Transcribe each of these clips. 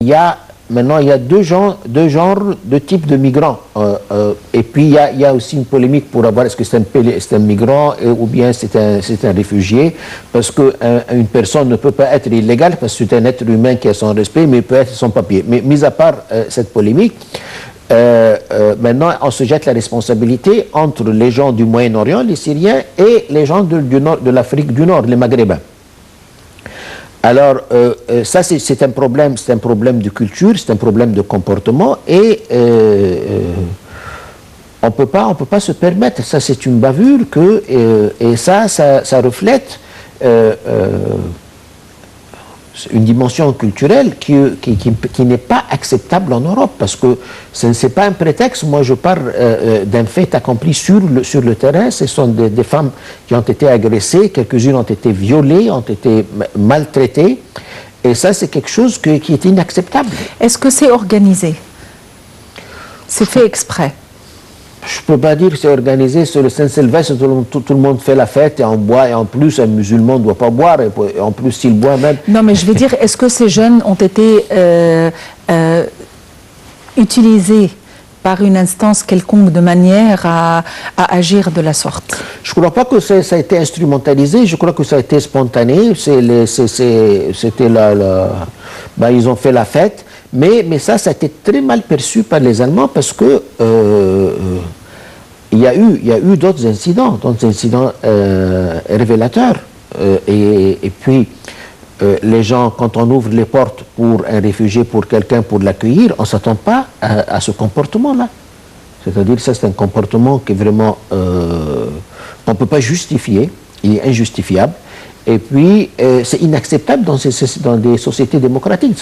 Maintenant, il y a deux genres de types de migrants. Et puis, il y a aussi une polémique pour avoir est-ce que c'est un migrant ou bien c'est un réfugié. Parce qu'une personne ne peut pas être illégale parce que c'est un être humain qui a son respect, mais peut être sans papier. Mais mis à part cette polémique, maintenant, on se jette la responsabilité entre les gens du Moyen-Orient, les Syriens, et les gens de l'Afrique du Nord, les Maghrébins. Alors, ça, c'est un problème de culture, c'est un problème de comportement, et on peut pas se permettre. Ça, c'est une bavure et ça reflète une dimension culturelle qui n'est pas acceptable en Europe, parce que ce n'est pas un prétexte. Moi, je parle d'un fait accompli sur le terrain. Ce sont des femmes qui ont été agressées, quelques-unes ont été violées, ont été maltraitées, et ça, c'est quelque chose qui est inacceptable. Est-ce que c'est organisé? C'est fait exprès? Je ne peux pas dire que c'est organisé. Sur le Saint-Sylvestre, tout le monde fait la fête et on boit, et en plus, un musulman ne doit pas boire, et en plus, s'il boit même... Non, mais je veux dire, est-ce que ces jeunes ont été utilisés par une instance quelconque de manière à agir de la sorte? Je ne crois pas que ça a été instrumentalisé, je crois que ça a été spontané. C'était ils ont fait la fête. Mais ça a été très mal perçu par les Allemands parce que il y a eu d'autres incidents révélateurs. Et puis, les gens, quand on ouvre les portes pour un réfugié, pour quelqu'un, pour l'accueillir, on ne s'attend pas à ce comportement-là. C'est-à-dire, ça, c'est un comportement qui est vraiment... on ne peut pas justifier, il est injustifiable. Et puis, c'est inacceptable dans des sociétés démocratiques.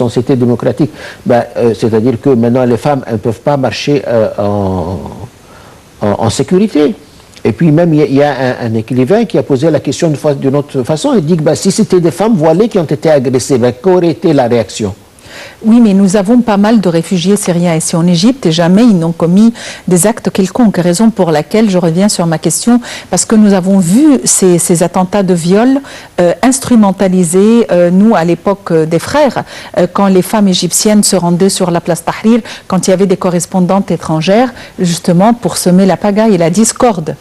C'est-à-dire que maintenant, les femmes ne peuvent pas marcher en sécurité. Et puis, même, il y a un écrivain qui a posé la question d'une autre façon. Il dit que si c'était des femmes voilées qui ont été agressées, qu'aurait été la réaction? Oui, mais nous avons pas mal de réfugiés syriens ici en Égypte et jamais ils n'ont commis des actes quelconques. Raison pour laquelle je reviens sur ma question, parce que nous avons vu ces attentats de viol instrumentalisés, nous, à l'époque des frères, quand les femmes égyptiennes se rendaient sur la place Tahrir, quand il y avait des correspondantes étrangères, justement pour semer la pagaille et la discorde.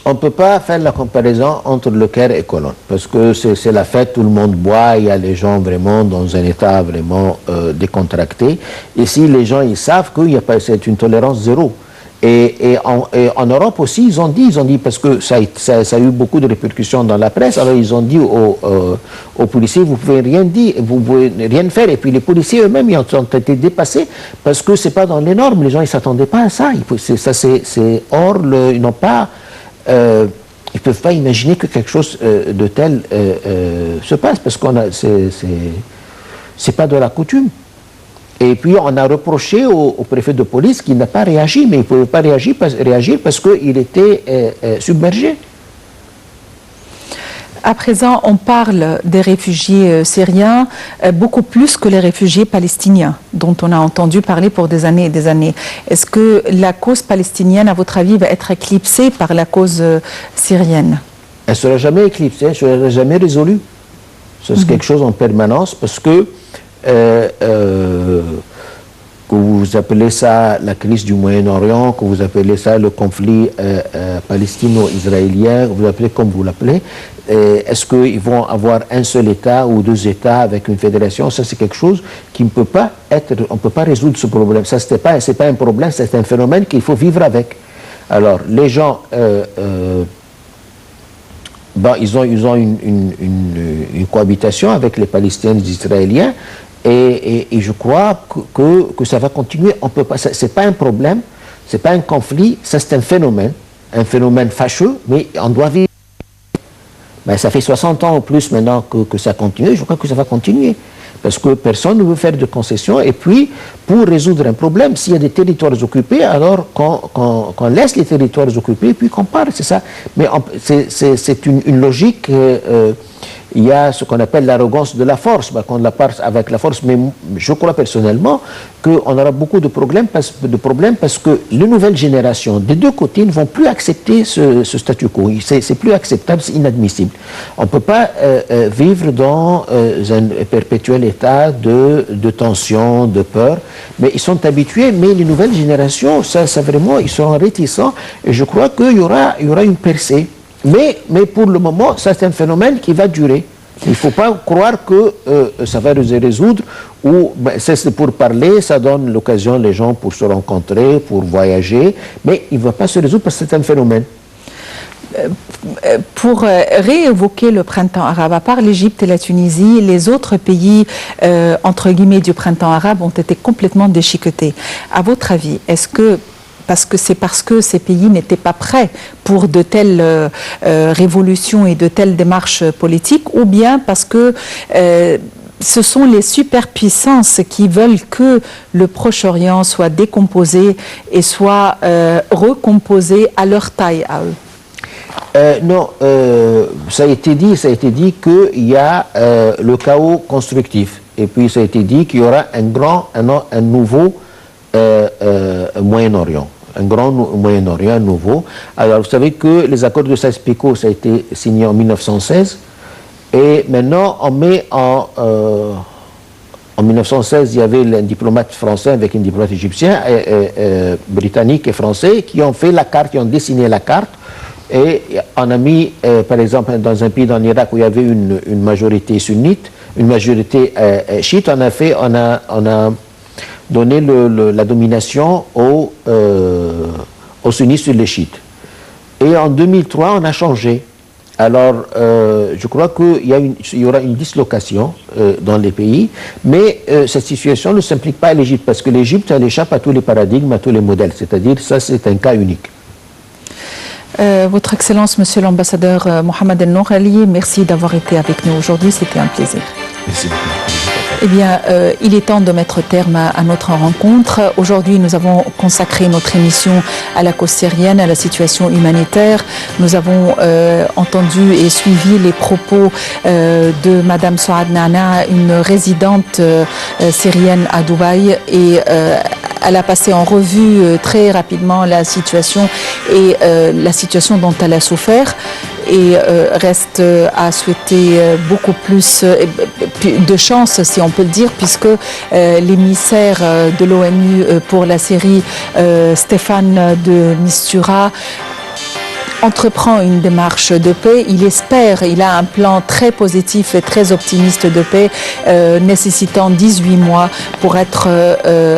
On ne peut pas faire la comparaison entre le Caire et Cologne, parce que c'est la fête, tout le monde boit, il y a les gens vraiment dans un état vraiment décontracté. Ici, les gens, ils savent qu'il y a pas, c'est une tolérance zéro. Et en Europe aussi, ils ont dit, parce que ça a eu beaucoup de répercussions dans la presse, alors ils ont dit aux policiers, vous pouvez rien dire, vous pouvez rien faire. Et puis les policiers eux-mêmes, ils ont été dépassés, parce que c'est pas dans les normes, les gens, ils s'attendaient pas à ça. C'est hors, ils n'ont pas... ils ne peuvent pas imaginer que quelque chose de tel se passe, parce que c'est pas de la coutume. Et puis on a reproché au préfet de police qu'il n'a pas réagi, mais il ne pouvait pas réagir parce qu'il était submergé. À présent, on parle des réfugiés syriens beaucoup plus que les réfugiés palestiniens, dont on a entendu parler pour des années et des années. Est-ce que la cause palestinienne, à votre avis, va être éclipsée par la cause syrienne? Elle ne sera jamais éclipsée, elle ne sera jamais résolue. C'est quelque chose en permanence, parce que vous appelez ça la crise du Moyen-Orient, que vous appelez ça le conflit palestino-israélien, vous l'appelez comme vous l'appelez. Est-ce qu'ils vont avoir un seul État ou deux États avec une fédération? Ça, c'est quelque chose qui ne peut pas être... On ne peut pas résoudre ce problème. Ça, c'est pas un problème, c'est un phénomène qu'il faut vivre avec. Alors, les gens... ils ont une cohabitation avec les Palestiniens et les Israéliens, et je crois que ça va continuer. On peut pas, c'est pas un problème, c'est pas un conflit, ça c'est un phénomène fâcheux, mais on doit vivre. Ça fait 60 ans ou plus maintenant que ça continue, je crois que ça va continuer. Parce que personne ne veut faire de concessions, et puis pour résoudre un problème, s'il y a des territoires occupés, alors qu'on laisse les territoires occupés et puis qu'on parle, c'est ça. Mais c'est une logique il y a ce qu'on appelle l'arrogance de la force, qu'on la passe avec la force. Mais je crois personnellement qu'on aura beaucoup de problèmes parce que les nouvelles générations des deux côtés ne vont plus accepter ce statu quo. C'est plus acceptable, c'est inadmissible. On ne peut pas vivre dans un perpétuel état de tension, de peur, mais ils sont habitués. Mais les nouvelles générations, ça vraiment, ils seront réticents. Et je crois qu'il y aura une percée. Mais pour le moment, ça c'est un phénomène qui va durer. Il ne faut pas croire que ça va se résoudre ou c'est pour parler, ça donne l'occasion les gens pour se rencontrer, pour voyager, mais il ne va pas se résoudre parce que c'est un phénomène. Pour réévoquer le printemps arabe, à part l'Égypte et la Tunisie, les autres pays, entre guillemets, du printemps arabe ont été complètement déchiquetés. À votre avis, est-ce que parce que ces pays n'étaient pas prêts pour de telles révolutions et de telles démarches politiques, ou bien parce que ce sont les superpuissances qui veulent que le Proche-Orient soit décomposé et soit recomposé à leur taille, à eux? Non, ça a été dit qu'il y a le chaos constructif, et puis ça a été dit qu'il y aura un nouveau Moyen-Orient. Un grand Moyen-Orient nouveau. Alors, vous savez que les accords de Sykes-Picot, ça a été signé en 1916. Et maintenant, on met en 1916, il y avait un diplomate français avec un diplomate égyptien, britannique et français, qui ont fait la carte, qui ont dessiné la carte. Et on a mis, par exemple, dans un pays dans l'Irak où il y avait une majorité sunnite, une majorité chiite, on a donner la domination aux sunnites sur les chiites. Et en 2003, on a changé. Alors, je crois qu'il y aura une dislocation dans les pays, mais cette situation ne s'implique pas à l'Égypte, parce que l'Égypte, elle échappe à tous les paradigmes, à tous les modèles. C'est-à-dire, ça, c'est un cas unique. Votre Excellence, Monsieur l'ambassadeur Mohamed El Nourali, merci d'avoir été avec nous aujourd'hui, c'était un plaisir. Merci beaucoup. Eh bien, il est temps de mettre terme à notre rencontre. Aujourd'hui, nous avons consacré notre émission à la cause syrienne, à la situation humanitaire. Nous avons entendu et suivi les propos de Madame Souad Nana, une résidente syrienne à Dubaï, et elle a passé en revue très rapidement la situation et la situation dont elle a souffert. Et reste à souhaiter beaucoup plus de chance, si on peut le dire, puisque l'émissaire de l'ONU pour la Syrie, Stéphane de Mistura, entreprend une démarche de paix. Il a un plan très positif et très optimiste de paix, nécessitant 18 mois pour être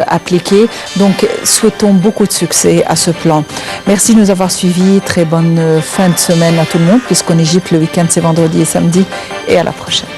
appliqué. Donc, souhaitons beaucoup de succès à ce plan. Merci de nous avoir suivis. Très bonne fin de semaine à tout le monde, puisqu'en Égypte, le week-end, c'est vendredi et samedi. Et à la prochaine.